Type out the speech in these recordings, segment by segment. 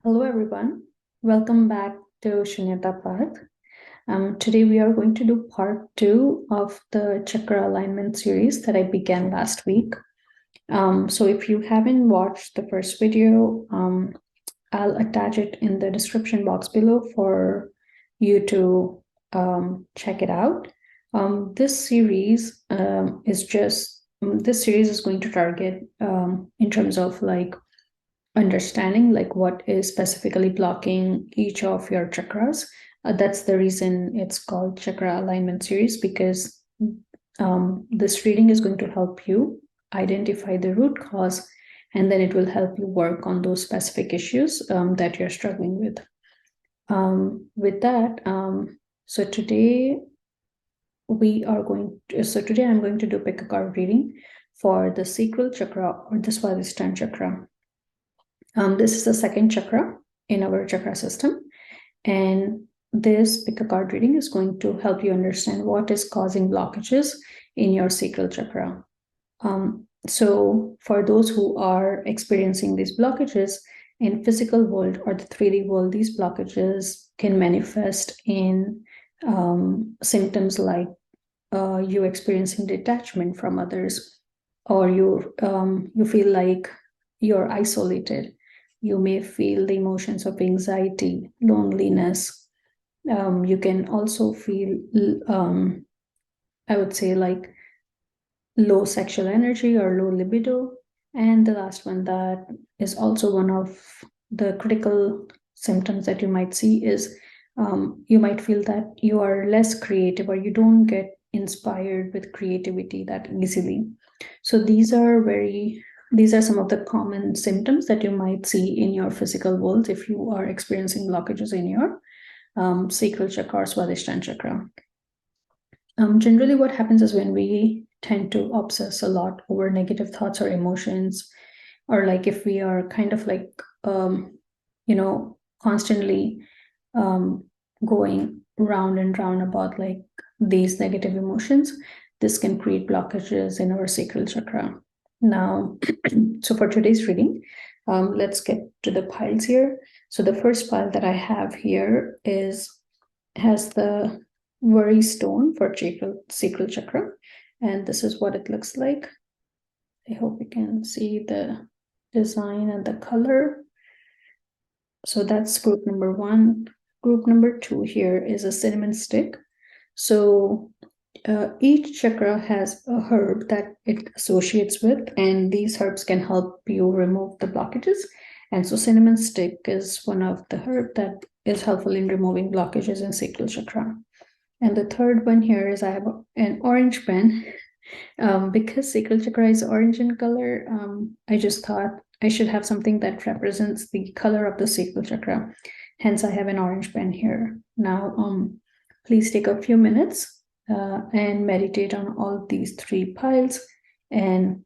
Hello, everyone. Welcome back to Shunyata Path. Today, we are going to do part 2 of the Chakra Alignment series that I began last week. So, if you haven't watched the first video, I'll attach it in the description box below for you to check it out. This series is going to target in terms of like understanding like what is specifically blocking each of your chakras. That's the reason it's called Chakra Alignment series, because this reading is going to help you identify the root cause, and then it will help you work on those specific issues that you're struggling with. With that, so today I'm going to do pick a card reading for the Sacral Chakra or the Swadhistan Chakra. This is the second chakra in our chakra system, and this pick a card reading is going to help you understand what is causing blockages in your sacral chakra. So for those who are experiencing these blockages in physical world or the 3D world, these blockages can manifest in symptoms like you experiencing detachment from others, or you feel like you're isolated. You may feel the emotions of anxiety, loneliness. You can also feel, I would say, like low sexual energy or low libido. And the last one that is also one of the critical symptoms that you might see is you might feel that you are less creative, or you don't get inspired with creativity that easily. So these are some of the common symptoms that you might see in your physical world if you are experiencing blockages in your sacral chakra or Swadhistan chakra. Generally, what happens is when we tend to obsess a lot over negative thoughts or emotions, or like if we are kind of like, constantly going round and round about like these negative emotions, this can create blockages in our sacral chakra. Now, so for today's reading, let's get to the piles here. So the first pile that I have here has the worry stone for sacral chakra, and this is what it looks like. I hope you can see the design and the color. So that's group number 1. Group number 2 here is a cinnamon stick. So each chakra has a herb that it associates with, and these herbs can help you remove the blockages. And so cinnamon stick is one of the herb that is helpful in removing blockages in sacral chakra. And the third one here is I have an orange pen. Because sacral chakra is orange in color, I just thought I should have something that represents the color of the sacral chakra. Hence, I have an orange pen here. Now, please take a few minutes and meditate on all these 3 piles, and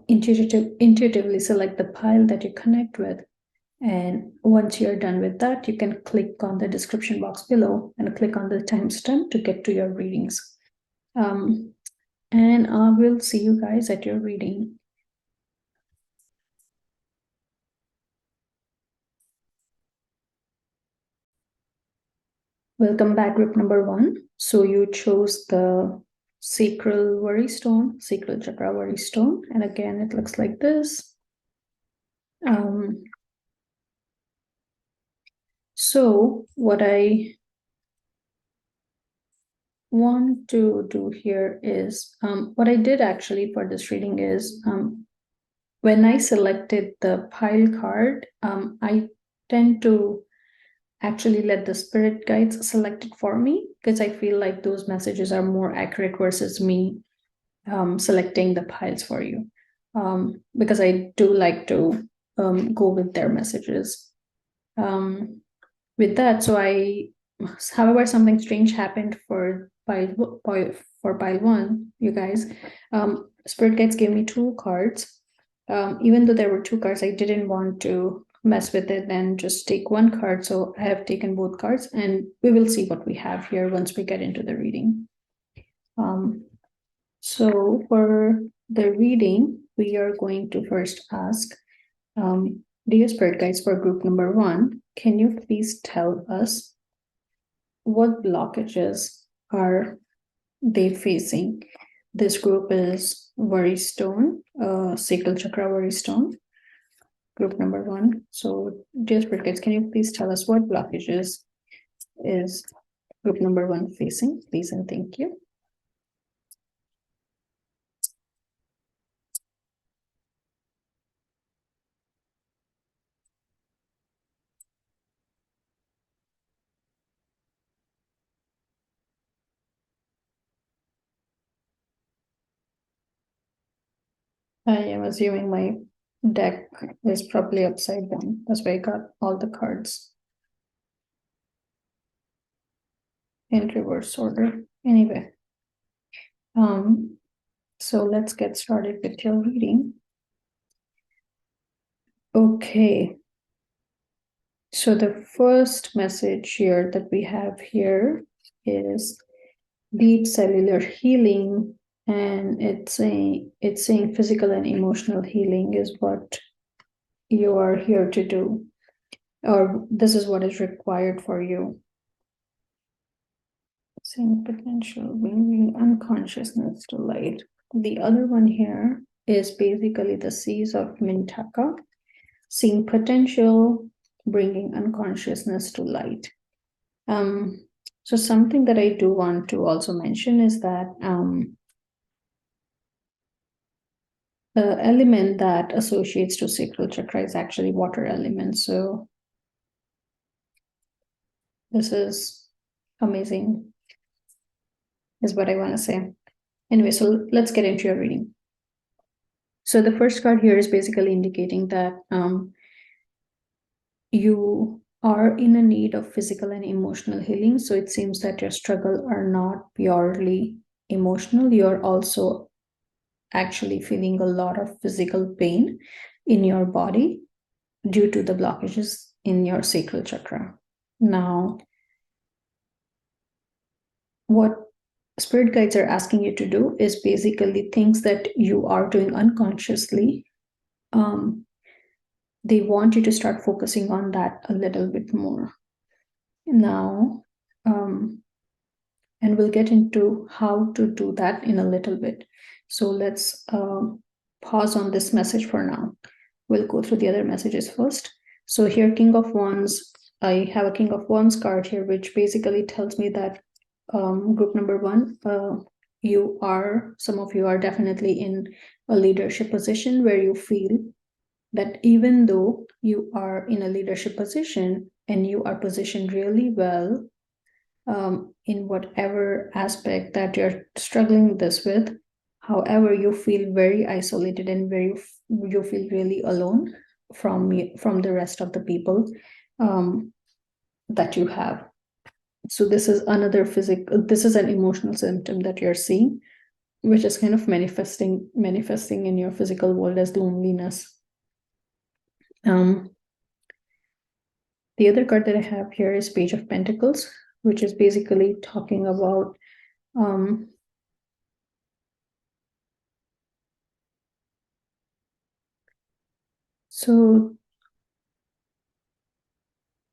intuitively select the pile that you connect with. And once you're done with that, you can click on the description box below and click on the timestamp to get to your readings. And I will see you guys at your reading. Welcome back, group number 1. So you chose the sacral worry stone, sacral chakra worry stone. And again, it looks like this. So what I want to do here is, what I did actually for this reading is, when I selected the pile card, I tend to actually let the spirit guides select it for me, because I feel like those messages are more accurate versus me selecting the piles for you, because I do like to go with their messages. With that, however, something strange happened for pile 1, you guys. Spirit guides gave me 2 cards. Even though there were 2 cards, I didn't want to mess with it and just take 1 card. So I have taken both cards, and we will see what we have here once we get into the reading. So for the reading, we are going to first ask, Dear Spirit Guides, for group number 1, can you please tell us what blockages are they facing? This group is worry stone, sacral chakra worry stone, group number 1. So, dear Spirit Guides, can you please tell us what blockages is group number 1 facing? Please and thank you. I am assuming my deck is probably upside down. That's why I got all the cards in reverse order. Anyway, so let's get started with your reading. Okay. So the first message here that we have here is deep cellular healing, and it's saying physical and emotional healing is what you are here to do, or this is what is required for you. Seeing potential, bringing unconsciousness to light. The other one here is basically the C's of Mintaka, seeing potential, bringing unconsciousness to light. So something that I do want to also mention is that the element that associates to sacral chakra is actually water element. So this is amazing, is what I want to say. Anyway, so let's get into your reading. So the first card here is basically indicating that you are in a need of physical and emotional healing. So it seems that your struggle are not purely emotional. You're also actually feeling a lot of physical pain in your body due to the blockages in your sacral chakra. Now, what spirit guides are asking you to do is basically things that you are doing unconsciously. They want you to start focusing on that a little bit more. Now, and we'll get into how to do that in a little bit. So let's pause on this message for now. We'll go through the other messages first. So here, King of Wands, I have a King of Wands card here, which basically tells me that group number 1, some of you are definitely in a leadership position where you feel that even though you are in a leadership position and you are positioned really well in whatever aspect that you're struggling this with, however, you feel very isolated and you feel really alone from the rest of the people that you have. So this is this is an emotional symptom that you're seeing, which is kind of manifesting in your physical world as loneliness. The other card that I have here is Page of Pentacles, which is basically talking about so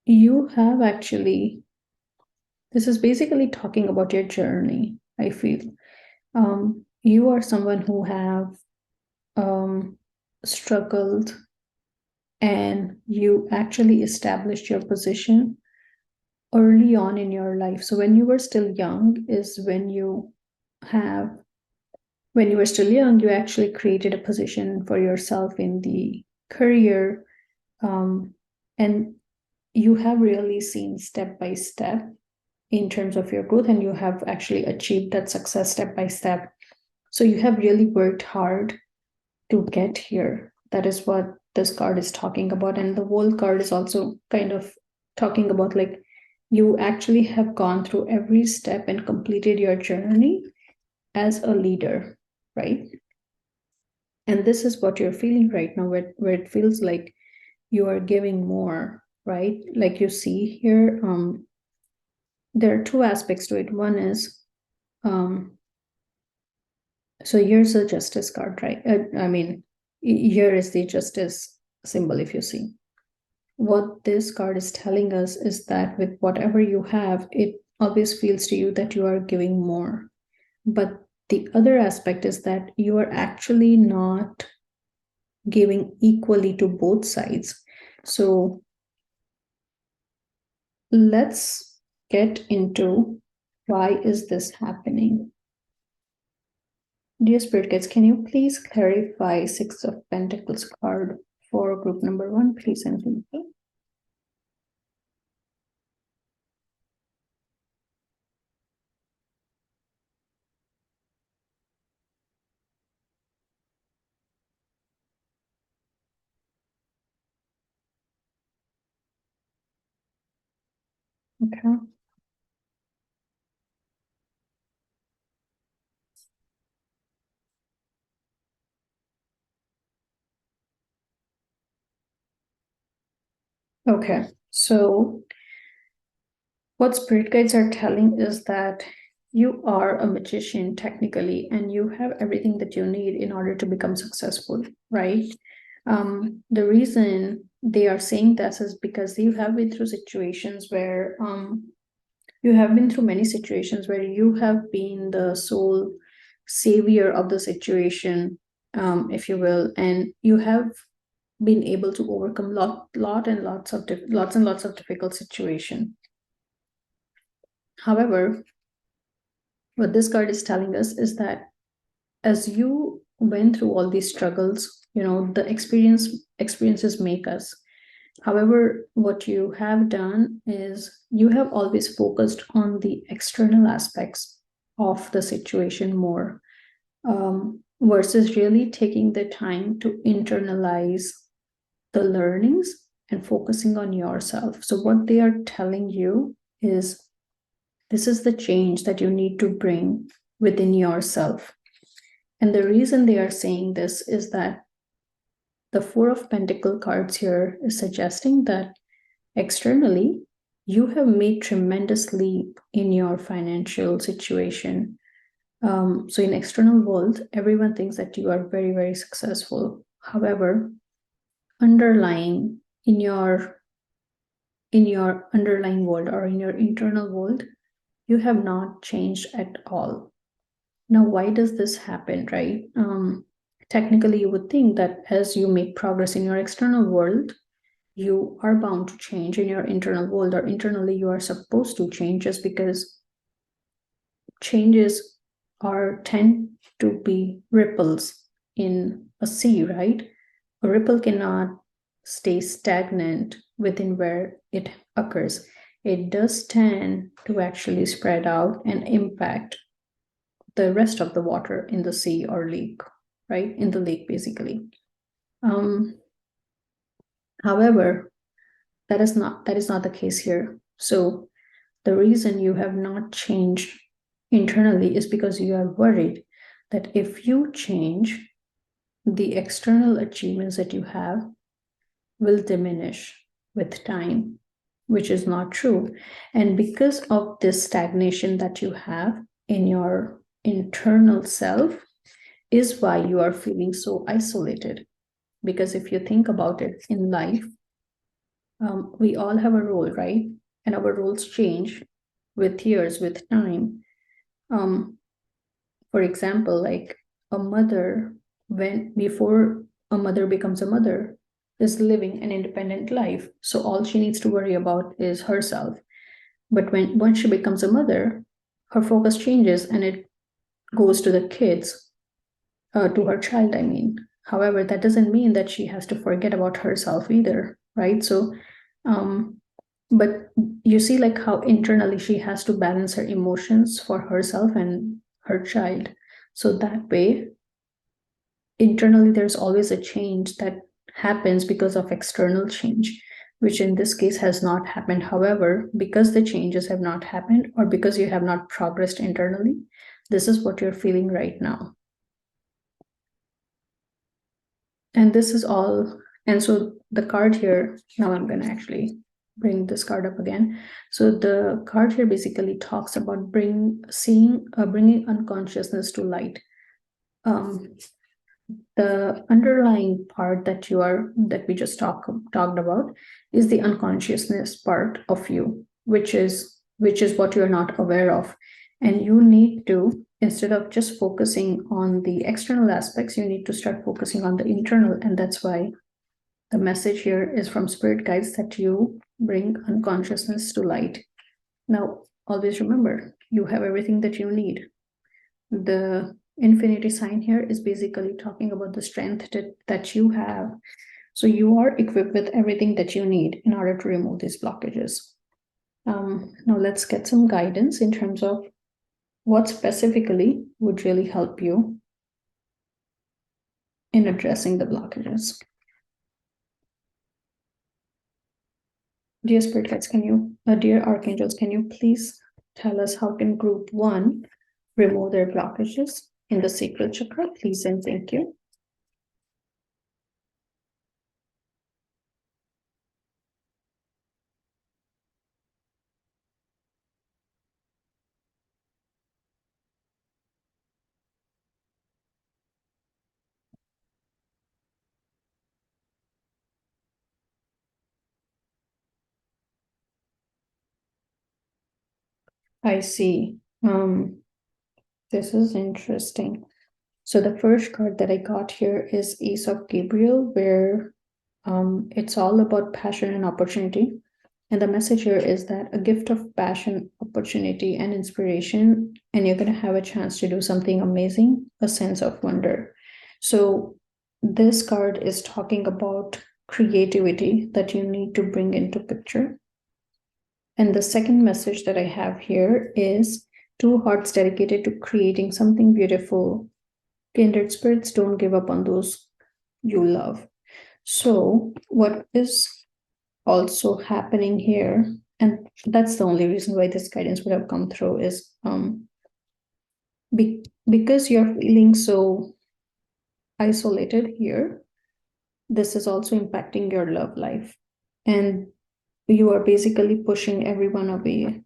you have actually, this is basically talking about your journey, I feel. You are someone who have struggled, and you actually established your position early on in your life. So when you were still young is when you were still young, you actually created a position for yourself in the career, and you have really seen step by step in terms of your growth, and you have actually achieved that success step by step. So you have really worked hard to get here. That is what this card is talking about. And the World card is also kind of talking about, like, you actually have gone through every step and completed your journey as a leader, right? And this is what you're feeling right now, where it feels like you are giving more, right? Like you see here, there are two aspects to it. One is, so here's the Justice card, right? I mean, here is the Justice symbol, if you see. what this card is telling us is that with whatever you have, it always feels to you that you are giving more. But the other aspect is that you are actually not giving equally to both sides. So let's get into why is this happening. Dear Spirit Guides, can you please clarify Six of Pentacles card for group number 1, please and thank you. Okay. Okay, so what Spirit Guides are telling is that you are a magician technically, and you have everything that you need in order to become successful, right? The reason they are saying this is because you have been through situations where you have been through many situations where you have been the sole savior of the situation, if you will, and you have been able to overcome lots and lots of difficult situation. However, what this card is telling us is that as you went through all these struggles, the experiences make us. However, what you have done is you have always focused on the external aspects of the situation more, versus really taking the time to internalize the learnings and focusing on yourself. So what they are telling you is this is the change that you need to bring within yourself. And the reason they are saying this is that the Four of Pentacles cards here is suggesting that externally, you have made tremendous leap in your financial situation. So in external world, everyone thinks that you are very, very successful. However, underlying in your underlying world or in your internal world, you have not changed at all. Now, why does this happen, right? Technically, you would think that as you make progress in your external world, you are bound to change in your internal world, or internally you are supposed to change, just because changes tend to be ripples in a sea, right? A ripple cannot stay stagnant within where it occurs. It does tend to actually spread out and impact the rest of the water in the sea or lake, right? In the lake, basically. However, that is not the case here. So the reason you have not changed internally is because you are worried that if you change, the external achievements that you have will diminish with time, which is not true. And because of this stagnation that you have in your internal self is why you are feeling so isolated. Because if you think about it in life, we all have a role, right? And our roles change with years, with time. For example, like a mother, before a mother becomes a mother, is living an independent life. So all she needs to worry about is herself. But once she becomes a mother, her focus changes and it goes to the kids, to her child, I mean. However, that doesn't mean that she has to forget about herself either, right? So, but you see, like how internally she has to balance her emotions for herself and her child. So that way, internally, there's always a change that happens because of external change, which in this case has not happened. However, because the changes have not happened, or because you have not progressed internally, this is what you're feeling right now. And this is all. And so the card here, now I'm going to actually bring this card up again. So the card here basically talks about bringing unconsciousness to light. the underlying part that we just talked about is the unconsciousness part of you, which is what you're not aware of. And you need to, instead of just focusing on the external aspects, you need to start focusing on the internal. And that's why the message here is from spirit guides that you bring unconsciousness to light. Now, always remember, you have everything that you need. The infinity sign here is basically talking about the strength that you have. So you are equipped with everything that you need in order to remove these blockages. Now let's get some guidance in terms of what specifically would really help you in addressing the blockages. Dear Spirit Guides, dear Archangels, can you please tell us how can Group 1 remove their blockages in the sacral chakra? Please and thank you. I see. This is interesting. So the first card that I got here is Ace of Gabriel, where it's all about passion and opportunity. And the message here is that a gift of passion, opportunity, and inspiration, and you're going to have a chance to do something amazing, a sense of wonder. So this card is talking about creativity that you need to bring into picture. And the second message that I have here is two hearts dedicated to creating something beautiful. Kindred spirits, don't give up on those you love. So what is also happening here, and that's the only reason why this guidance would have come through, is because you're feeling so isolated here, this is also impacting your love life, and you are basically pushing everyone away.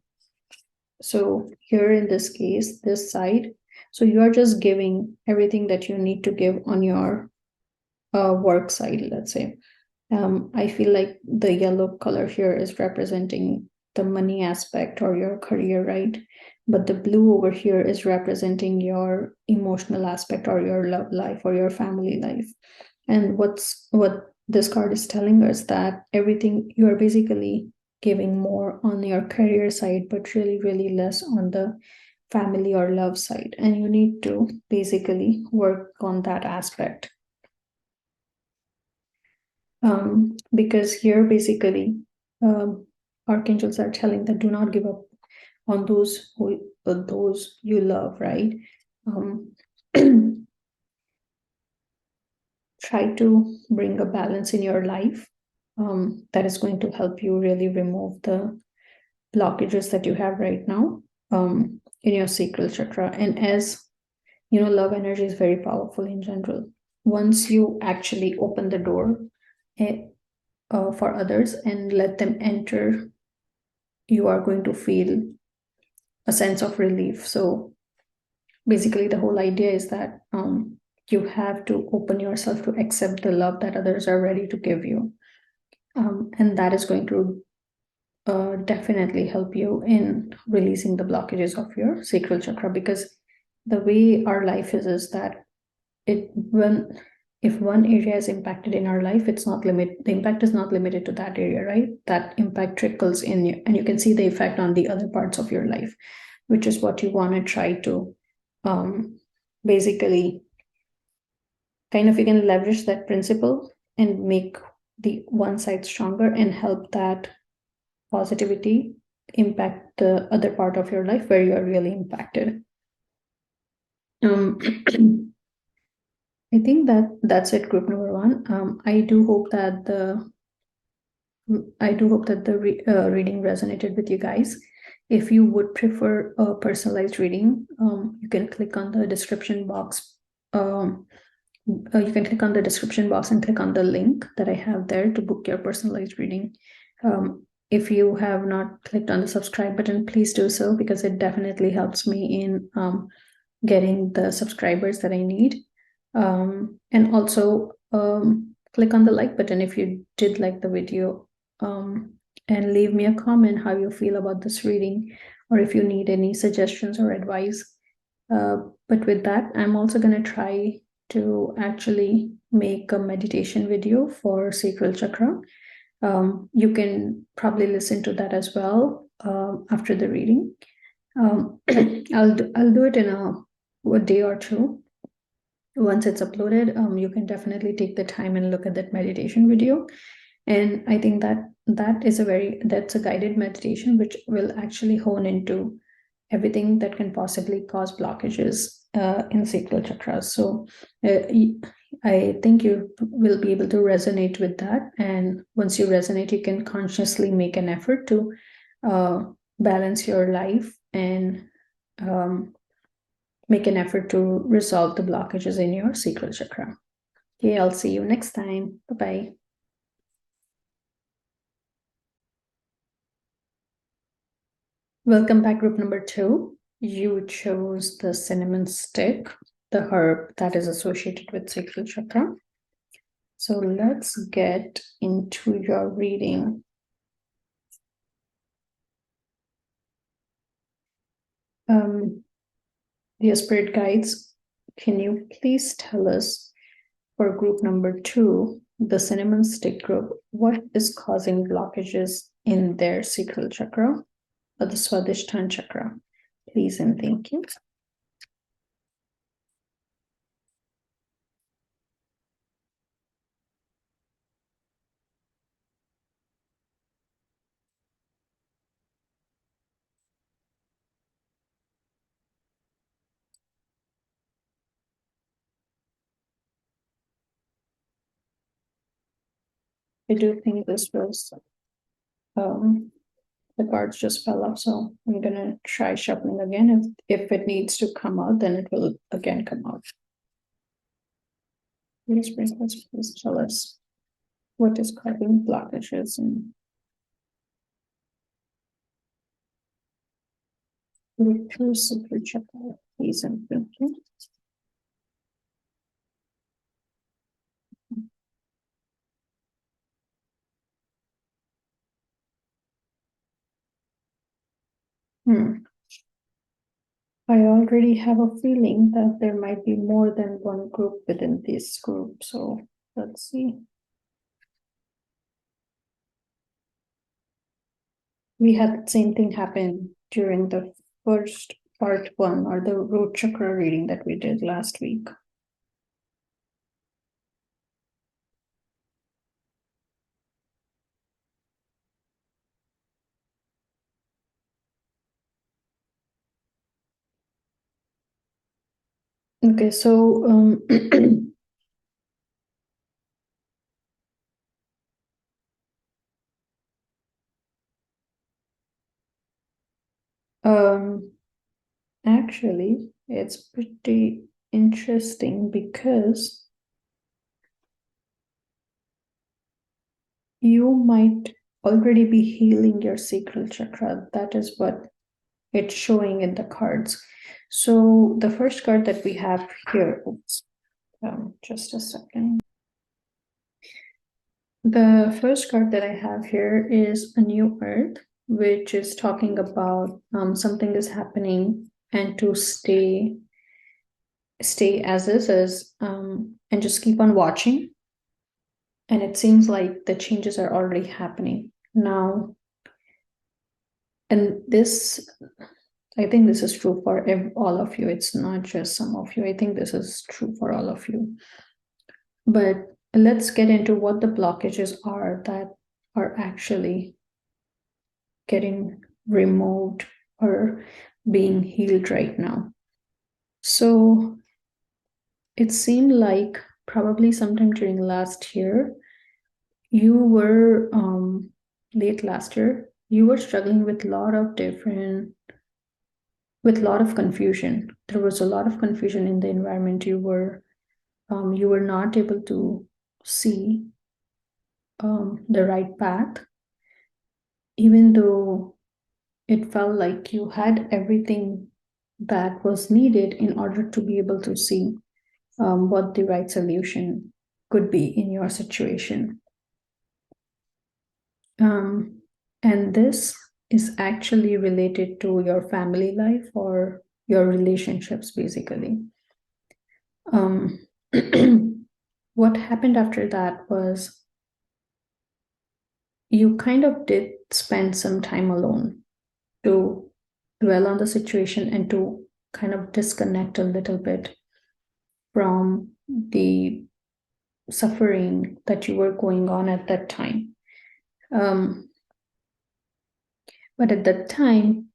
So here in this case, this side, so you are just giving everything that you need to give on your work side, let's say. I feel like the yellow color here is representing the money aspect or your career, right? But the blue over here is representing your emotional aspect or your love life or your family life. And what this card is telling us that everything, you are basically giving more on your career side, but really, really less on the family or love side. And you need to basically work on that aspect. Because here basically archangels are telling that do not give up on those you love, right? Try to bring a balance in your life that is going to help you really remove the blockages that you have right now in your sacral chakra. And as you know, love energy is very powerful in general. Once you actually open the door for others and let them enter, you are going to feel a sense of relief. So basically the whole idea is that you have to open yourself to accept the love that others are ready to give you, and that is going to definitely help you in releasing the blockages of your sacral chakra. Because the way our life is that if one area is impacted in our life, the impact is not limited to that area, right? That impact trickles in you, and you can see the effect on the other parts of your life, which is what you want to try to basically kind of, you can leverage that principle and make the one side stronger and help that positivity impact the other part of your life where you are really impacted. I think that's it, group number 1. I do hope that the reading resonated with you guys. If you would prefer a personalized reading, you can click on the description box. You can click on the description box and click on the link that I have there to book your personalized reading. If you have not clicked on the subscribe button, please do so, because it definitely helps me in getting the subscribers that I need. And also click on the like button if you did like the video, and leave me a comment how you feel about this reading, or if you need any suggestions or advice. But with that, I'm also going to try to actually make a meditation video for sacral chakra. You can probably listen to that as well after the reading. I'll do it in a day or two. Once it's uploaded, you can definitely take the time and look at that meditation video. And I think that's a guided meditation which will actually hone into everything that can possibly cause blockages in sacral chakras. So I think you will be able to resonate with that. And once you resonate, you can consciously make an effort to balance your life and make an effort to resolve the blockages in your sacral chakra. Okay, I'll see you next time. Bye-bye. Welcome back, group number 2. You chose the cinnamon stick, the herb that is associated with sacral chakra. So let's get into your reading. Dear spirit guides, can you please tell us for group number 2, the cinnamon stick group, what is causing blockages in their sacral chakra or the Swadhistan chakra? Please and thank you. I do think this was the cards just fell off, so I'm gonna try shuffling again. If it needs to come out, then it will again come out. Please tell us what is causing blockages in the sacral chakra. Please and thank you. I already have a feeling that there might be more than one group within this group, so let's see. We had the same thing happen during the first part 1 or the root chakra reading that we did last week. Okay, so actually, it's pretty interesting because you might already be healing your sacral chakra. That is what it's showing in the cards. So the first card that we have here, just a second. The first card that I have here is a new earth, which is talking about something is happening and to stay as is, and just keep on watching. And it seems like the changes are already happening now. And this, I think this is true for all of you. It's not just some of you. I think this is true for all of you. But let's get into what the blockages are that are actually getting removed or being healed right now. So it seemed like probably sometime during last year, you were late last year, you were struggling with a lot of confusion. There was a lot of confusion in the environment. You were not able to see the right path, even though it felt like you had everything that was needed in order to be able to see. what the right solution could be in your situation. And this is actually related to your family life or your relationships, basically. What happened after that was you kind of did spend some time alone to dwell on the situation and to kind of disconnect a little bit from the suffering that you were going on at that time. But at that time,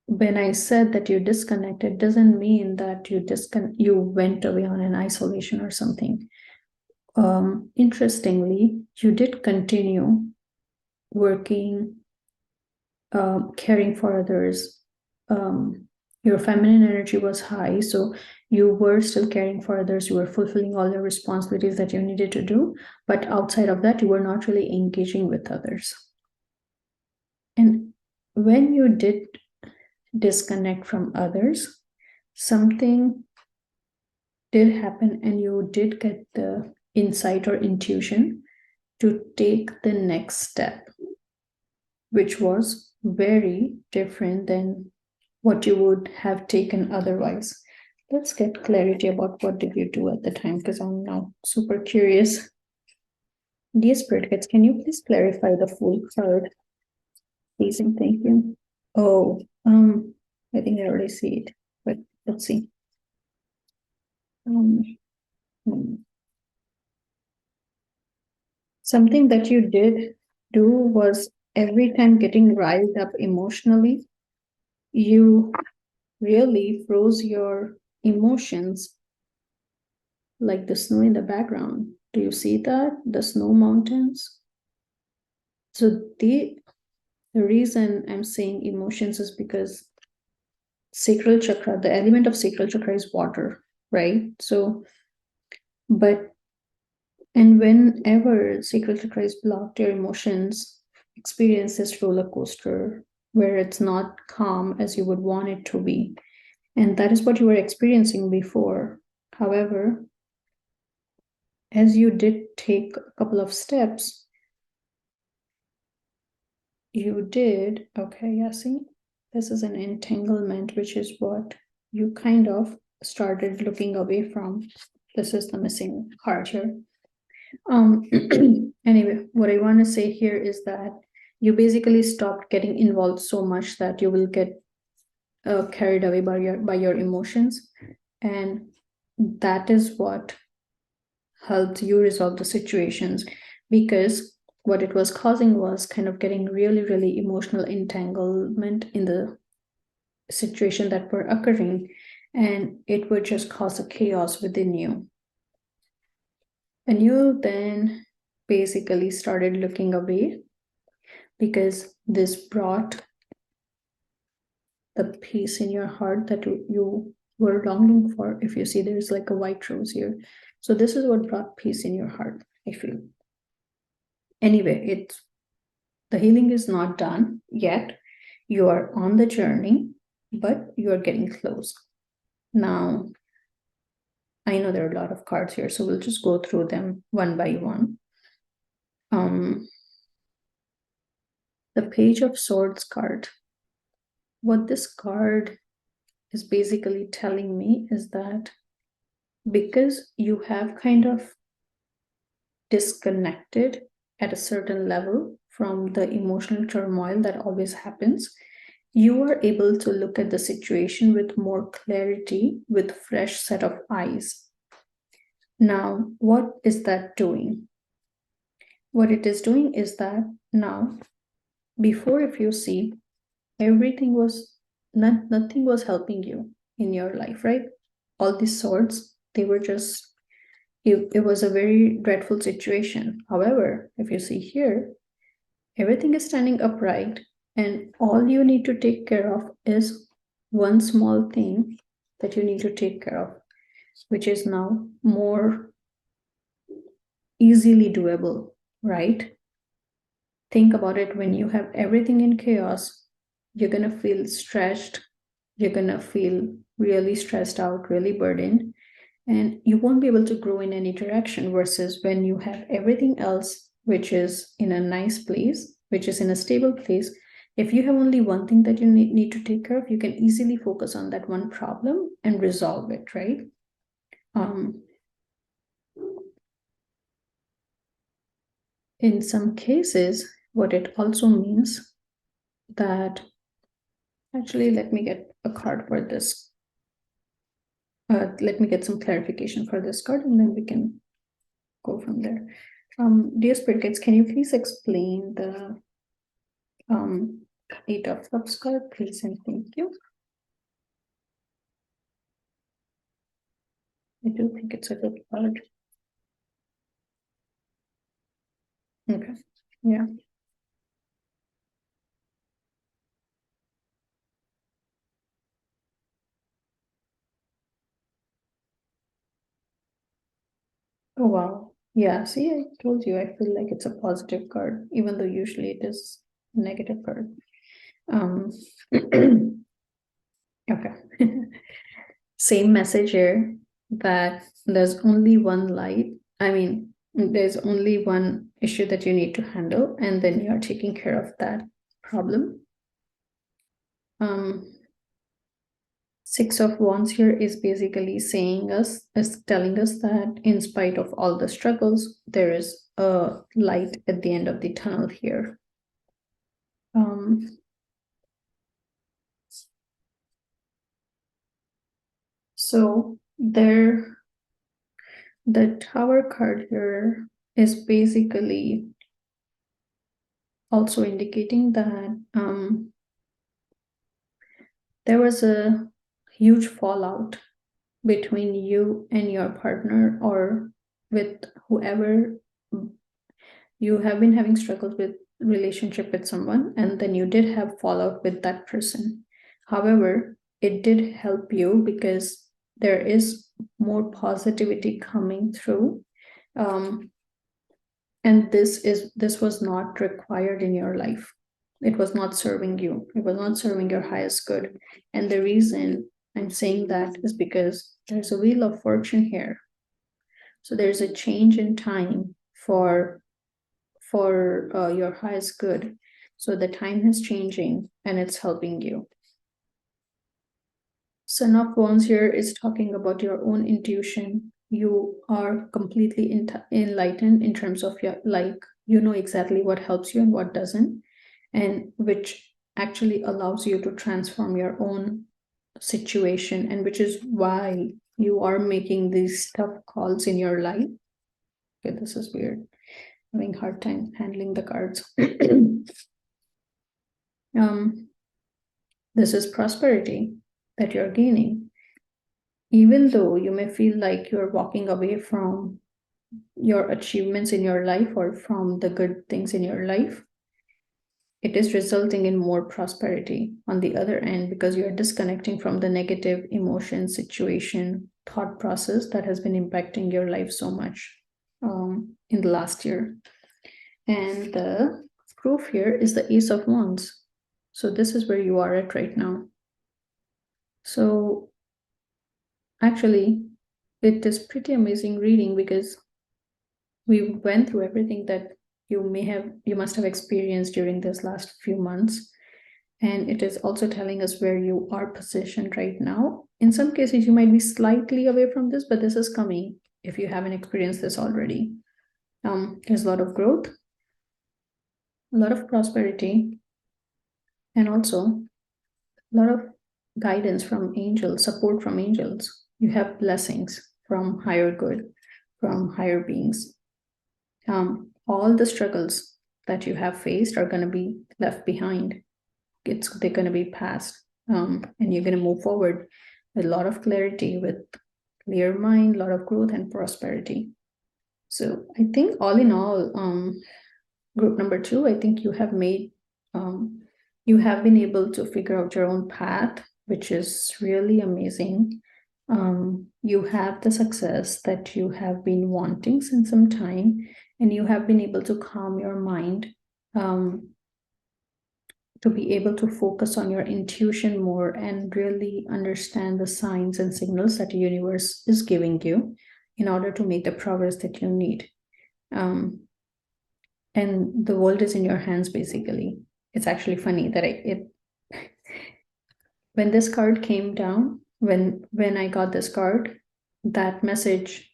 when I said that you disconnected, doesn't mean that you went away on an isolation or something. Interestingly, you did continue working, caring for others. Your feminine energy was high, so you were still caring for others. You were fulfilling all the responsibilities that you needed to do, but outside of that, you were not really engaging with others. And when you did disconnect from others, something did happen, and you did get the insight or intuition to take the next step, which was very different than what you would have taken otherwise. Let's get clarity about what did you do at the time, because I'm now super curious. Dear Spirit Guides, can you please clarify the Fool card? Please and thank you. Oh, I think I already see it, but let's see. Something that you did do was every time getting riled up emotionally, you really froze your emotions, like the snow in the background. Do you see that? The snow mountains? So the reason I'm saying emotions is because sacral chakra, the element of sacral chakra is water, right? So, and whenever sacral chakra is blocked, your emotions experience this roller coaster where it's not calm as you would want it to be. And that is what you were experiencing before. However, as you did take a couple of steps, you did, okay, yeah, see, this is an entanglement, which is what you kind of started looking away from. This is the missing card here. Anyway, what I want to say here is that you basically stopped getting involved so much that you will get carried away by your emotions, and that is what helped you resolve the situations, because what it was causing was kind of getting really, really emotional entanglement in the situation that were occurring, and it would just cause a chaos within you. And you then basically started looking away because this brought the peace in your heart that you were longing for. If you see, there's like a white rose here. So this is what brought peace in your heart, I feel. Anyway, the healing is not done yet. You are on the journey, but you are getting close. Now, I know there are a lot of cards here, so we'll just go through them one by one. The Page of Swords card. What this card is basically telling me is that because you have kind of disconnected at a certain level from the emotional turmoil that always happens, you are able to look at the situation with more clarity, with fresh set of eyes. Now, what is that doing? What it is doing is that now, before, if you see, nothing was helping you in your life, right? All these swords, they were just, it was a very dreadful situation. However, if you see here, everything is standing upright, and all you need to take care of is one small thing that you need to take care of, which is now more easily doable, right? Think about it. When you have everything in chaos, you're going to feel stressed. You're going to feel really stressed out, really burdened. and you won't be able to grow in any direction, versus when you have everything else which is in a nice place, which is in a stable place. If you have only one thing that you need to take care of, you can easily focus on that one problem and resolve it, right? In some cases, what it also means that, actually, let me get a card for this. Let me get some clarification for this card, and then we can go from there. Dear Spirit Guides, can you please explain the Eight of Cups card, please, and thank you. I do think it's a good card. Okay, yeah. Oh, wow. Yeah, see, I told you, I feel like it's a positive card, even though usually it is a negative card. Okay. Same message here, that there's only one light. I mean, there's only one issue that you need to handle, and then you're taking care of that problem. Six of Wands here is basically telling us that in spite of all the struggles, there is a light at the end of the tunnel here. So the Tower card here is basically also indicating that there was a huge fallout between you and your partner, or with whoever you have been having struggles with relationship with someone, and then you did have fallout with that person. However, it did help you because there is more positivity coming through, and this was not required in your life. It was not serving you. It was not serving your highest good. And the reason I'm saying that is because there's a Wheel of Fortune here. So there's a change in time for your highest good. So the time is changing and it's helping you. Son of Wands here is talking about your own intuition. You are completely enlightened in terms of your, like, you know exactly what helps you and what doesn't, and which actually allows you to transform your own situation, and which is why you are making these tough calls in your life. Okay, this is weird. Having a hard time handling the cards. This is prosperity that you're gaining. Even though you may feel like you're walking away from your achievements in your life or from the good things in your life, it is resulting in more prosperity on the other end, because you're disconnecting from the negative emotion, situation, thought process that has been impacting your life so much in the last year. And the proof here is the Ace of Wands. So this is where you are at right now. So actually, it is pretty amazing reading, because we went through everything that you must have experienced during this last few months. And it is also telling us where you are positioned right now. In some cases, you might be slightly away from this, but this is coming if you haven't experienced this already. There's a lot of growth, a lot of prosperity, and also a lot of guidance from angels, support from angels. You have blessings from higher good, from higher beings. All the struggles that you have faced are going to be left behind. They're going to be past, and you're going to move forward with a lot of clarity, with clear mind, a lot of growth and prosperity. So I think all in all, group number 2, I think you have made, you have been able to figure out your own path, which is really amazing. You have the success that you have been wanting since some time, and you have been able to calm your mind to be able to focus on your intuition more and really understand the signs and signals that the universe is giving you in order to make the progress that you need. And the world is in your hands, basically. It's actually funny that when this card came down, when I got this card, that message,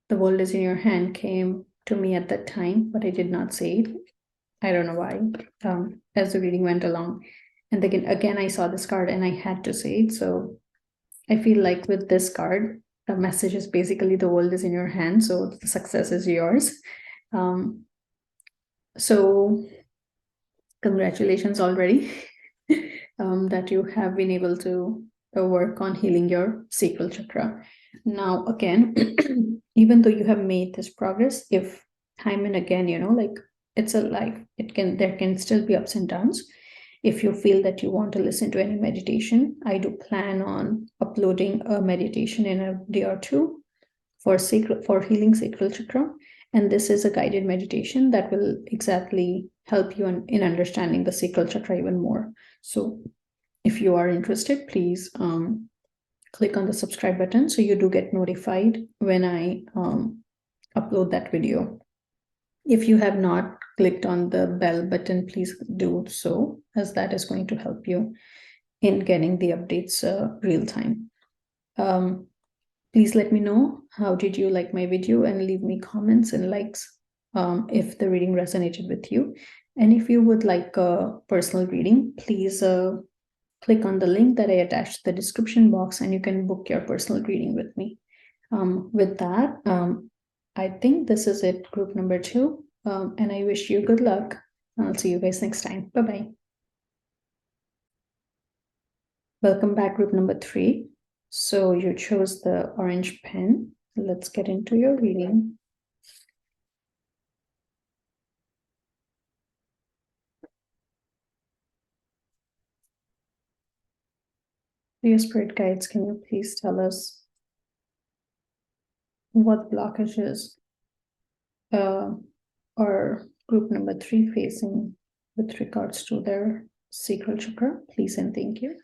the world is in your hand, came to me at that time, but I did not say it. I don't know why. As the reading went along, and again, I saw this card and I had to say it. So I feel like with this card, the message is basically the world is in your hand, so the success is yours. So congratulations already that you have been able to work on healing your sacral chakra. Now, again, even though you have made this progress, if time and again, like it's a life, there can still be ups and downs. If you feel that you want to listen to any meditation, I do plan on uploading a meditation in a day or two for healing sacral chakra. And this is a guided meditation that will exactly help you in understanding the sacral chakra even more. So if you are interested, please click on the subscribe button so you do get notified when I upload that video. If you have not clicked on the bell button, please do so, as that is going to help you in getting the updates real time. Please let me know how did you like my video and leave me comments and likes if the reading resonated with you. And if you would like a personal reading, please click on the link that I attached to the description box and you can book your personal reading with me. With that, I think this is it, group number 2. And I wish you good luck. I'll see you guys next time. Bye-bye. Welcome back, group number 3. So you chose the orange pen. Let's get into your reading. Dear spirit guides, can you please tell us what blockages are group number 3 facing with regards to their sacral chakra? Please and thank you.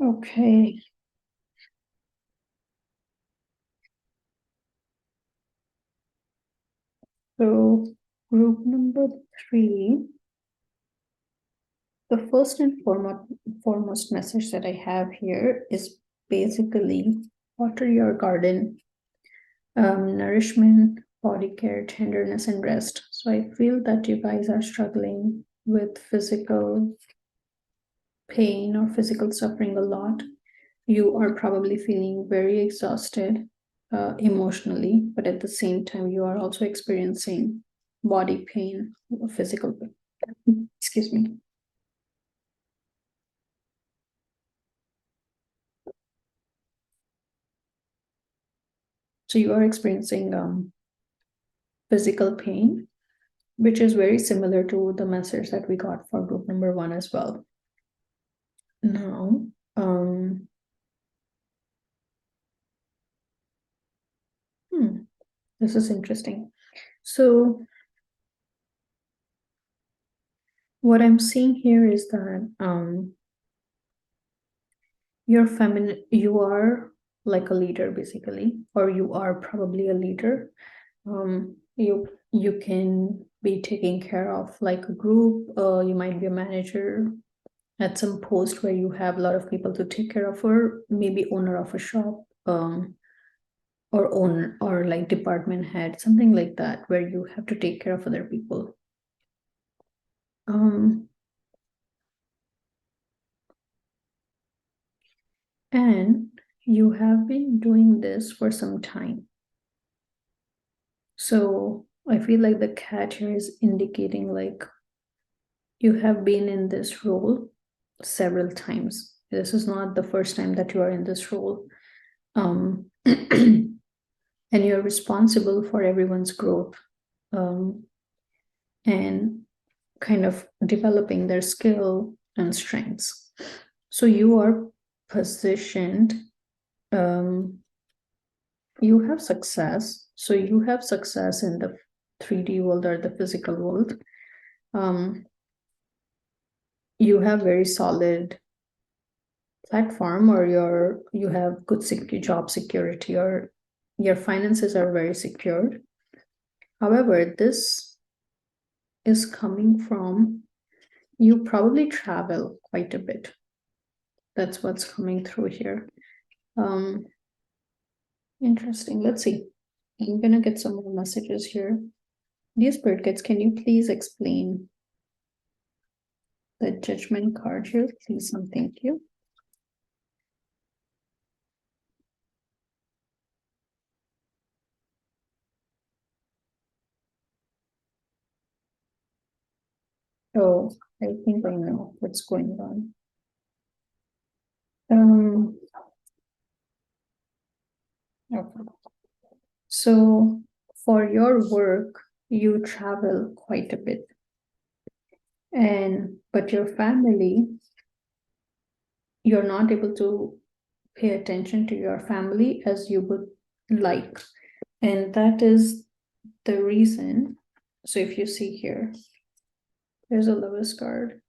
Okay. So group number 3, the first and foremost message that I have here is basically water your garden, nourishment, body care, tenderness, and rest. So I feel that you guys are struggling with physical pain or physical suffering a lot. You are probably feeling very exhausted emotionally, but at the same time, you are also experiencing body pain, physical pain. Excuse me. So you are experiencing physical pain, which is very similar to the message that we got for group number 1 as well. Now, this is interesting. So what I'm seeing here is that you are like a leader basically, or you are probably a leader. You can be taking care of like a group, you might be a manager at some post where you have a lot of people to take care of, or maybe owner of a shop, or owner or like department head, something like that, where you have to take care of other people. And you have been doing this for some time. So I feel like the cat here is indicating like you have been in this role several times. This is not the first time that you are in this role. And you're responsible for everyone's growth, and kind of developing their skill and strengths. So you are positioned, you have success. So you have success in the 3D world or the physical world. You have very solid platform, or you have good job security, or your finances are very secured. However, this is coming from, you probably travel quite a bit. That's what's coming through here. Interesting. Let's see. I'm gonna get some more messages here. Dear Spirit Guides, can you please explain the Judgment card here, please, and thank you. Oh, I think I know what's going on. Okay. So for your work, you travel quite a bit, but your family, you're not able to pay attention to your family as you would like, and that is the reason. So if you see here, there's a Lover's card.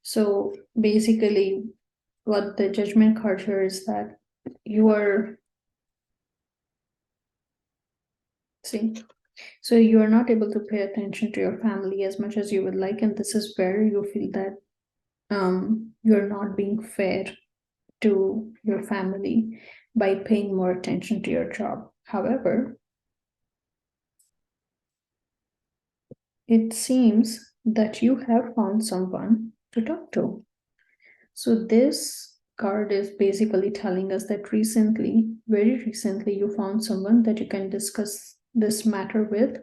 So basically, what the Judgment card here is that you are, see, so you are not able to pay attention to your family as much as you would like, and this is where you feel that you're not being fair to your family by paying more attention to your job. However, it seems that you have found someone to talk to. So this card is basically telling us that recently, very recently, you found someone that you can discuss this matter with,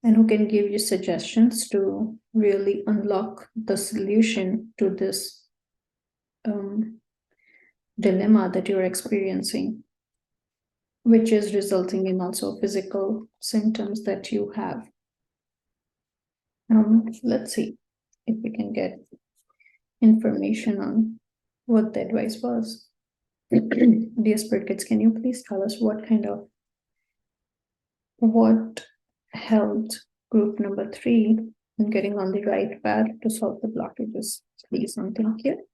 and who can give you suggestions to really unlock the solution to this dilemma that you're experiencing, which is resulting in also physical symptoms that you have. Let's see if we can get information on what the advice was. Dear Spirit Guides, can you please tell us what helped group number 3 in getting on the right path to solve the blockages, please, and thank you.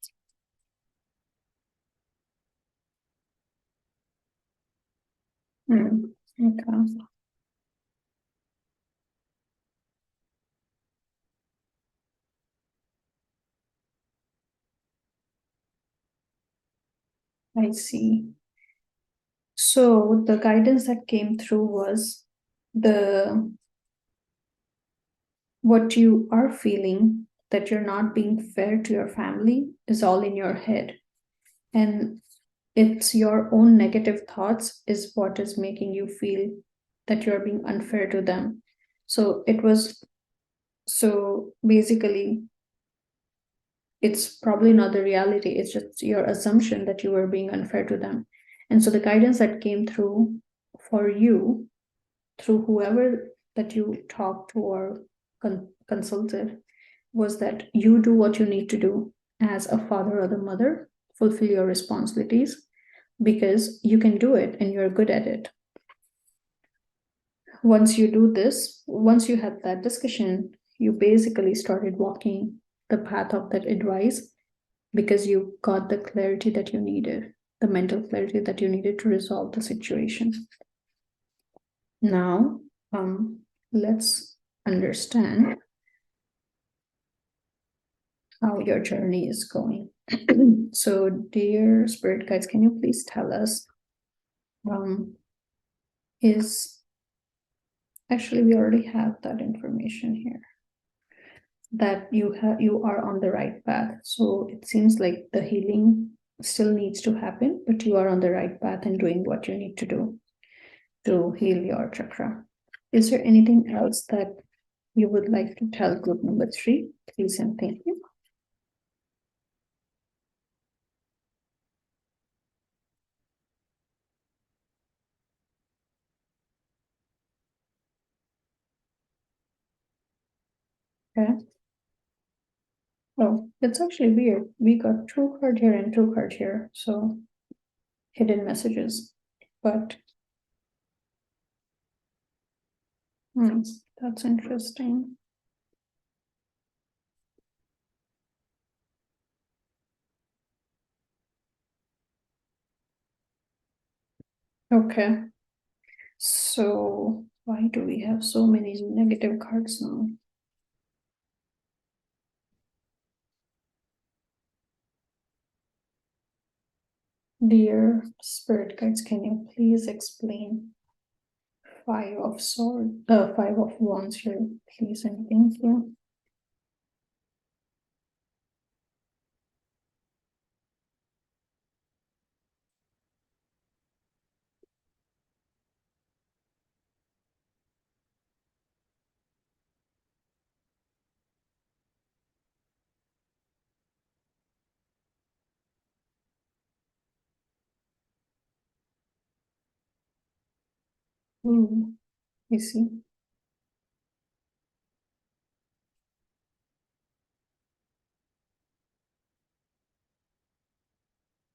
Okay. I see. So the guidance that came through was what you are feeling, that you're not being fair to your family, is all in your head. And it's your own negative thoughts is what is making you feel that you're being unfair to them. So basically, it's probably not the reality. It's just your assumption that you were being unfair to them. And so the guidance that came through for you, through whoever that you talked to or consulted, was that you do what you need to do as a father or the mother, fulfill your responsibilities, because you can do it and you're good at it. Once you do this, once you had that discussion, you basically started walking the path of that advice, because you got the clarity that you needed, the mental clarity that you needed to resolve the situation. Now, let's understand how your journey is going. So, dear Spirit Guides, can you please tell us, actually, we already have that information here, that you are on the right path. So it seems like the healing still needs to happen, but you are on the right path and doing what you need to do to heal your chakra. Is there anything else that you would like to tell group number 3? Please and thank you. Okay. Oh, it's actually weird. We got 2 cards here and 2 cards here. So hidden messages. But that's interesting. Okay. So why do we have so many negative cards now? Dear spirit guides, can you please explain 5 of swords, 5 of wands here, please and thank you. I see.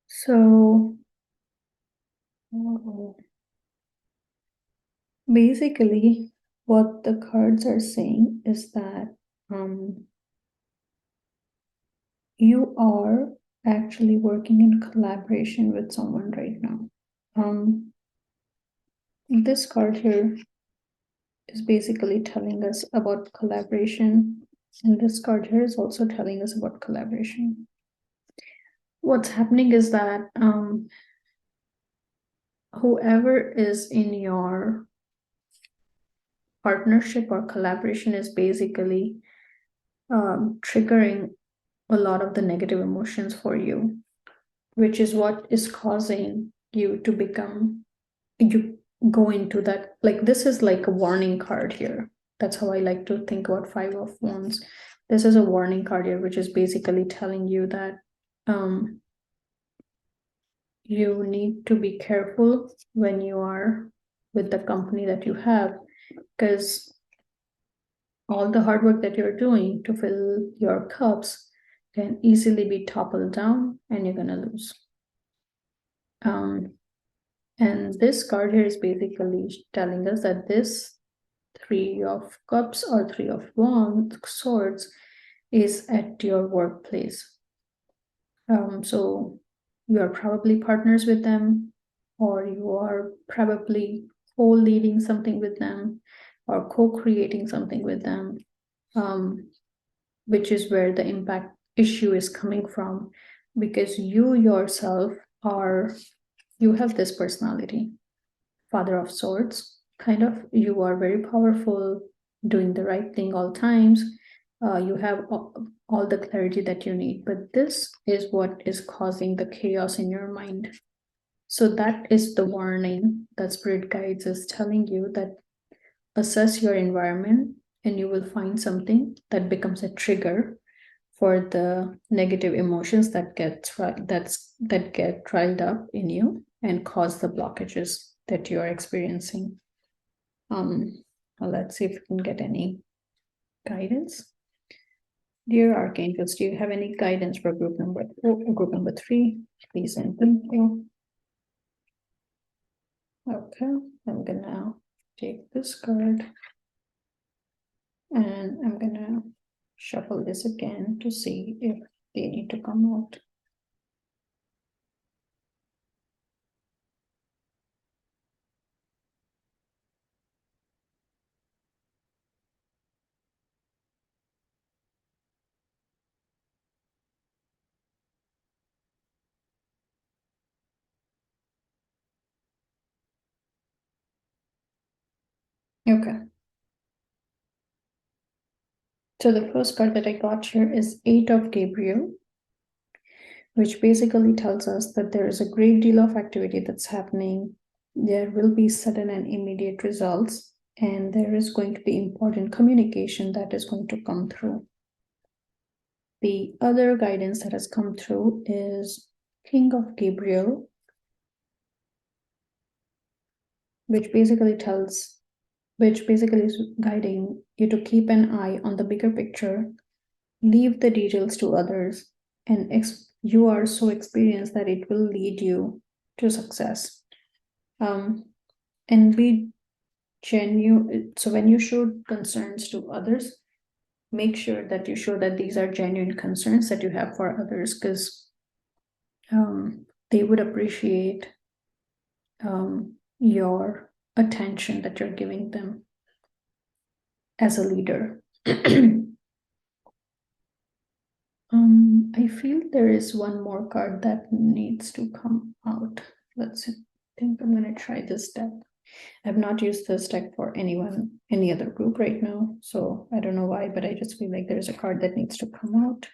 So basically, what the cards are saying is that you are actually working in collaboration with someone right now. This card here is basically telling us about collaboration, and this card here is also telling us about collaboration. What's happening is that whoever is in your partnership or collaboration is basically triggering a lot of the negative emotions for you, which is what is causing you to become, you go into that, like this is like a warning card here. That's how I like to think about 5 of wands. This is a warning card here, which is basically telling you that you need to be careful when you are with the company that you have, because all the hard work that you're doing to fill your cups can easily be toppled down and you're gonna lose. And this card here is basically telling us that this 3 of cups or 3 of wands, swords, is at your workplace. So you are probably partners with them, or you are probably co-leading something with them, or co-creating something with them, which is where the impact issue is coming from, because you yourself you have this personality, Father of Swords, kind of. You are very powerful, doing the right thing all times. You have all the clarity that you need, but this is what is causing the chaos in your mind. So that is the warning that Spirit Guides is telling you, that assess your environment and you will find something that becomes a trigger for the negative emotions that get riled up in you and cause the blockages that you are experiencing. Let's see if we can get any guidance. Dear Archangels, do you have any guidance for group number 3? Please and thank you. Okay, I'm gonna take this card and I'm gonna shuffle this again to see if they need to come out. Okay. So the first card that I got here is 8 of Gabriel, which basically tells us that there is a great deal of activity that's happening. There will be sudden and immediate results. and there is going to be important communication that is going to come through. The other guidance that has come through is King of Gabriel, which basically is guiding you to keep an eye on the bigger picture, leave the details to others, and you are so experienced that it will lead you to success. And be genuine. So when you show concerns to others, make sure that you show that these are genuine concerns that you have for others, because they would appreciate your attention that you're giving them as a leader. I feel there is one more card that needs to come out. Let's see. I think I'm going to try this deck. I've not used this deck for any other group right now, so I don't know why, but I just feel like there's a card that needs to come out.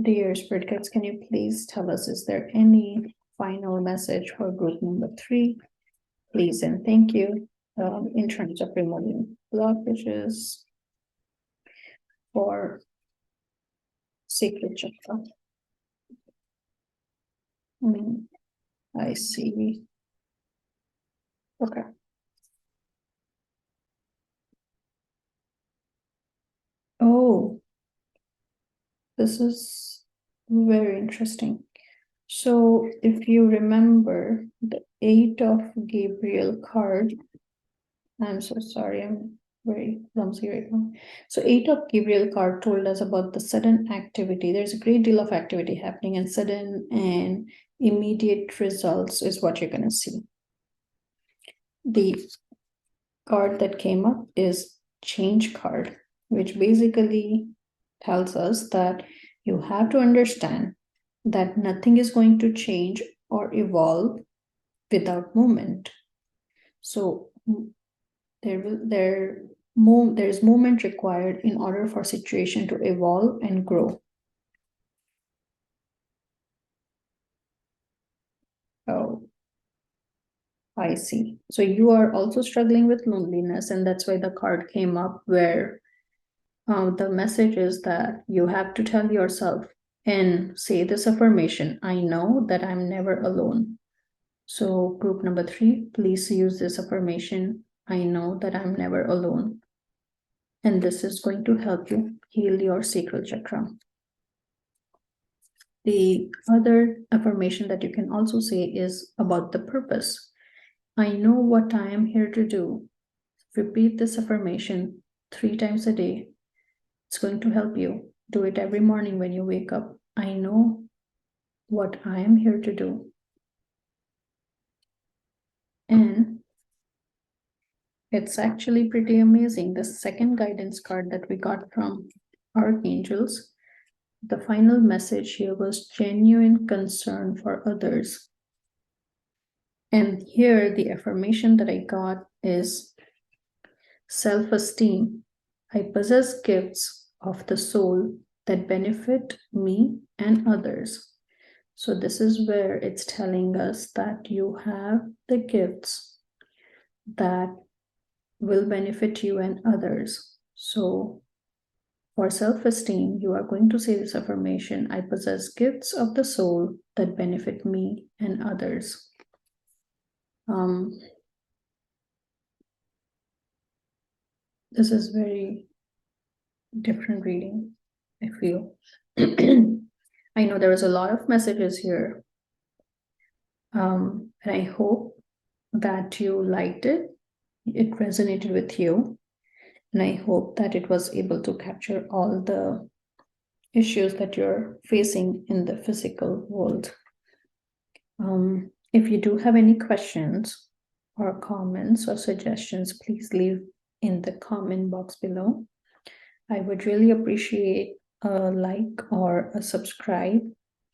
Dear Spirit Guides, can you please tell us, is there any final message for group number 3? Please and thank you. In terms of removing blockages for Sacral Chakra. I see. Okay. Oh, this is very interesting. So if you remember the 8 of Gabriel card, I'm so sorry, I'm very clumsy right now. So 8 of Gabriel card told us about the sudden activity. There's a great deal of activity happening, and sudden and immediate results is what you're going to see. The card that came up is Change card, which basically tells us that you have to understand that nothing is going to change or evolve without movement. So there is movement required in order for situation to evolve and grow. Oh, I see. So you are also struggling with loneliness, and that's why the card came up, where the message is that you have to tell yourself and say this affirmation: I know that I'm never alone. So group number 3, please use this affirmation: I know that I'm never alone. And this is going to help you heal your sacral chakra. The other affirmation that you can also say is about the purpose. I know what I am here to do. Repeat this affirmation 3 times a day. It's going to help you. Do it every morning when you wake up. I know what I am here to do. And it's actually pretty amazing. The second guidance card that we got from Archangels, the final message here was genuine concern for others. And here the affirmation that I got is self-esteem. I possess gifts of the soul that benefit me and others. So this is where it's telling us that you have the gifts that will benefit you and others. So for self-esteem, you are going to say this affirmation: I possess gifts of the soul that benefit me and others. This is very different reading, I feel. I know there was a lot of messages here. And I hope that you liked it. It resonated with you. And I hope that it was able to capture all the issues that you're facing in the physical world. If you do have any questions or comments or suggestions, please leave in the comment box below. I would really appreciate a like or a subscribe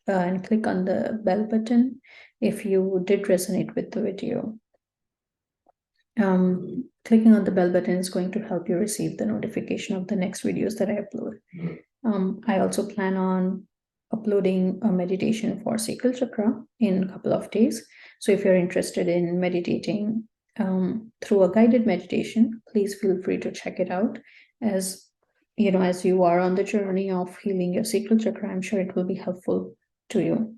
and click on the bell button if you did resonate with the video. Clicking on the bell button is going to help you receive the notification of the next videos that I upload. I also plan on uploading a meditation for sacral chakra in a couple of days. So if you're interested in meditating through a guided meditation. Please feel free to check it out. As you know, as you are on the journey of healing your sacral chakra, I'm sure it will be helpful to you.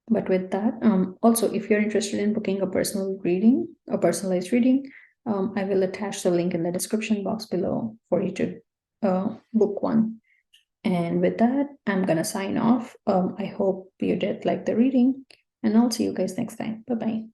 But with that, also, if you're interested in booking a personal reading, a personalized reading, I will attach the link in the description box below for you to book one. And with that, I'm gonna sign off. I hope you did like the reading, and I'll see you guys next time. Bye-bye.